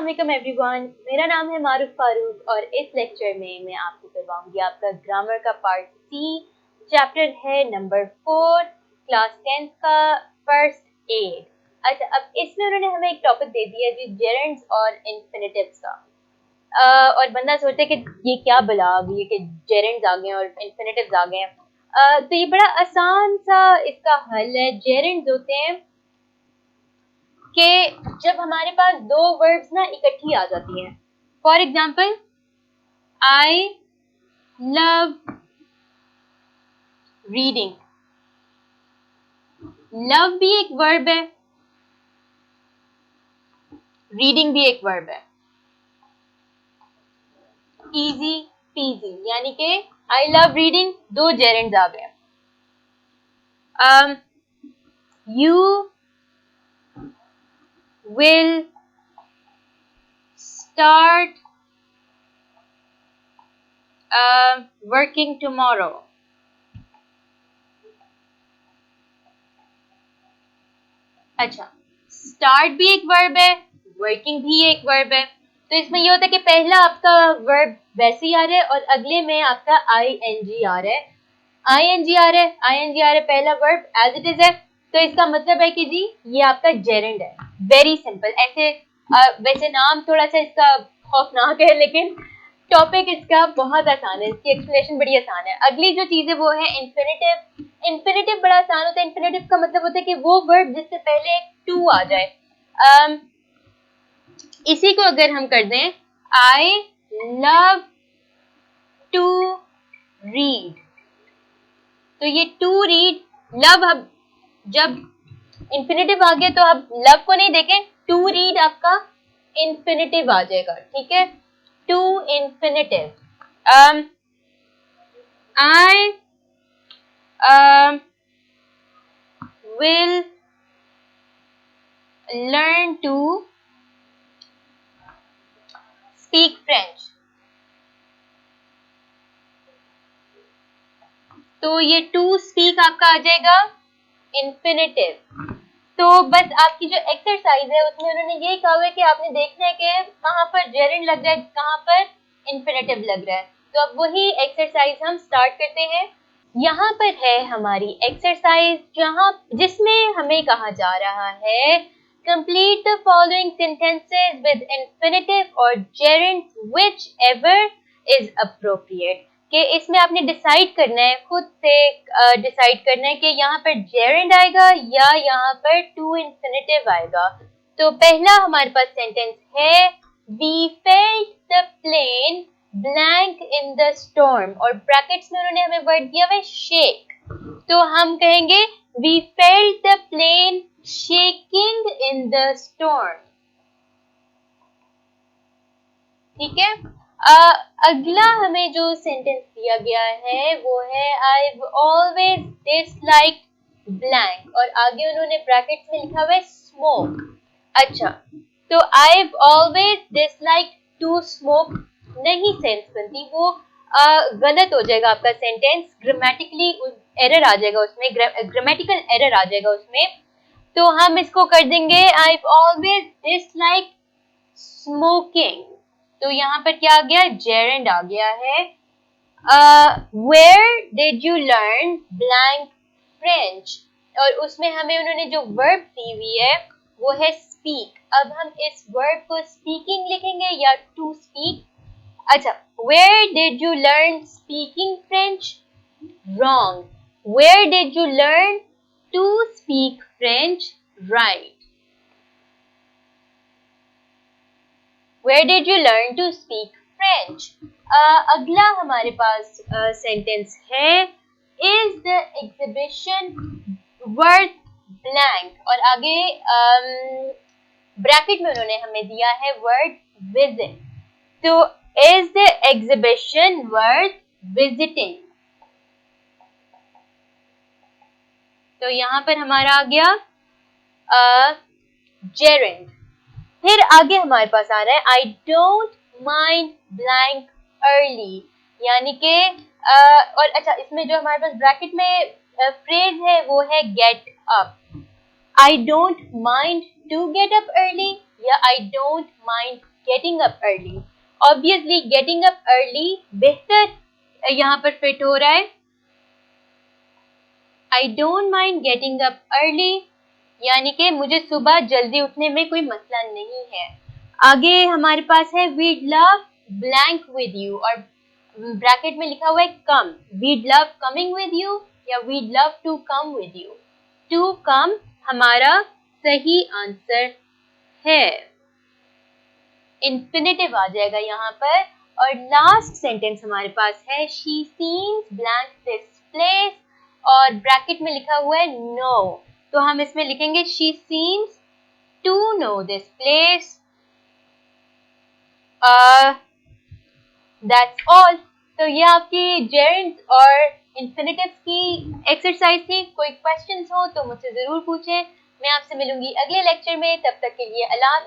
अस्सलाम वालेकुम एवरीवन, मेरा नाम है मारूफ फारूक और इस लेक्चर में मैं आपको करवाऊंगी आपका ग्रामर का पार्ट सी। चैप्टर है नंबर 4, क्लास 10 का फर्स्ट एड। अच्छा, अब इसमें उन्होंने हमें एक टॉपिक दे दिया है जी, जेरेंड्स और इन्फिनिटिव्स का। और बंदा सोचता है कि ये क्या बला आ गई है कि जेरेंड्स आ गए और इन्फिनिटिव्स आ गए हैं। तो ये बड़ा आसान सा इसका हल है। जेरेंड्स होते हैं कि जब हमारे पास दो वर्ड्स ना इकट्ठी आ जाती हैं। For example, I love reading. Love भी एक वर्ब है, रीडिंग भी एक वर्ब है। इजी पीजी, यानी कि आई लव रीडिंग, दो जेरेंड्स आ गए। You will start working tomorrow. अच्छा, स्टार्ट भी एक वर्ब है, वर्किंग भी एक वर्ब है। तो इसमें ये होता है कि पहला आपका वर्ब वैसे ही आ रहा है और अगले में आपका आईएनजी आ रहा है। आईएनजी आ रहा है, आईएनजी आ रहा है, पहला वर्ब एज इट इज है। तो इसका मतलब है कि जी ये आपका जेरेंड है। Very simple. ऐसे वैसे नाम थोड़ा सा इसका खौफनाक है, लेकिन टॉपिक इसका बहुत आसान है, इसकी एक्सप्लेनेशन बड़ी आसान है। अगली जो चीज है वो है इन्फिनिटिव। इन्फिनिटिव बड़ा आसान होता है। इन्फिनिटिव का मतलब होता है कि वो वर्ब जिससे पहले एक टू आ जाए। इसी को अगर हम कर दें, आई लव टू रीड, तो ये टू रीड, लव, अब जब इन्फिनिटिव आ गया तो अब लव को नहीं देखें, टू रीड आपका इन्फिनिटिव आ जाएगा। ठीक है, to infinitive. I will learn to speak French। तो ये टू स्पीक आपका आ जाएगा इन्फिनिटिव। तो बस आपकी जो एक्सरसाइज है उसमें उन्होंने यही कहा हुआ है कि आपने देखना है कि कहाँ पर जेरेंड लग रहा है, कहाँ पर इन्फिनिटिव लग रहा है। तो अब वही एक्सरसाइज हम स्टार्ट करते हैं। यहाँ पर है हमारी एक्सरसाइज जिसमें हमें कहा जा रहा है complete the following sentences with infinitive or gerund whichever is appropriate। कि इसमें आपने डिसाइड करना है, खुद से डिसाइड करना है कि यहाँ पर जेरेंड आएगा या यहाँ पर टू इन्फिनिटिव आएगा। तो पहला हमारे पास सेंटेंस है, we felt the plane blank in the storm, और ब्रैकेट्स में उन्होंने हमें वर्ड दिया हुआ है शेक। तो हम कहेंगे we felt the plane shaking in the storm। ठीक है। अगला हमें जो सेंटेंस दिया गया है वो है I've always disliked blank, और आगे उन्होंने ब्रैकेट्स में लिखा हुआ है smoke। अच्छा, तो I've always disliked to smoke नहीं सेंस बनती, वो गलत हो जाएगा आपका सेंटेंस, ग्रामेटिकली एरर आ जाएगा उसमें, ग्रामेटिकल एरर आ जाएगा उसमें। तो हम इसको कर देंगे I've always disliked smoking। तो यहाँ पर क्या आ गया, जेरेंड आ गया है। Where did you learn blank French, और उसमें हमें उन्होंने जो वर्ब दी हुई है वो है speak। अब हम इस वर्ब को speaking लिखेंगे या to speak। अच्छा, where did you learn speaking French? Wrong. Where did you learn to speak French? Right. Where did you learn to speak French? अगला हमारे पास सेंटेंस है, is the exhibition worth blank, और आगे bracket में उन्होंने हमें दिया है वर्ड visit। तो is the exhibition worth visiting? तो यहाँ पर हमारा आ गया gerund। फिर आगे हमारे पास आ रहा है I don't mind blank early, यानी कि और अच्छा, इसमें जो हमारे पास ब्रैकेट में फ्रेज है वो है get up। I don't mind to get up early या I don't mind getting up early. Obviously getting up early बेहतर यहाँ पर फिट हो रहा है। I don't mind getting up early, यानी कि मुझे सुबह जल्दी उठने में कोई मसला नहीं है। आगे हमारे पास है we'd love blank with you, और ब्रैकेट में लिखा हुआ है come. We'd love coming with you या we'd love to come with you. To come हमारा सही आंसर है। इंफिनिटिव आ जाएगा यहाँ पर। और लास्ट सेंटेंस हमारे पास है she seems blank this place, और ब्रैकेट में लिखा हुआ है नो, तो हम इसमें लिखेंगे she seems to know this place. That's all. तो ये आपकी जेरेंड्स और इंफिनिटिव्स की एक्सरसाइज थी। कोई क्वेश्चंस हो तो मुझसे जरूर पूछें। मैं आपसे मिलूंगी अगले लेक्चर में, तब तक के लिए अल्लाह।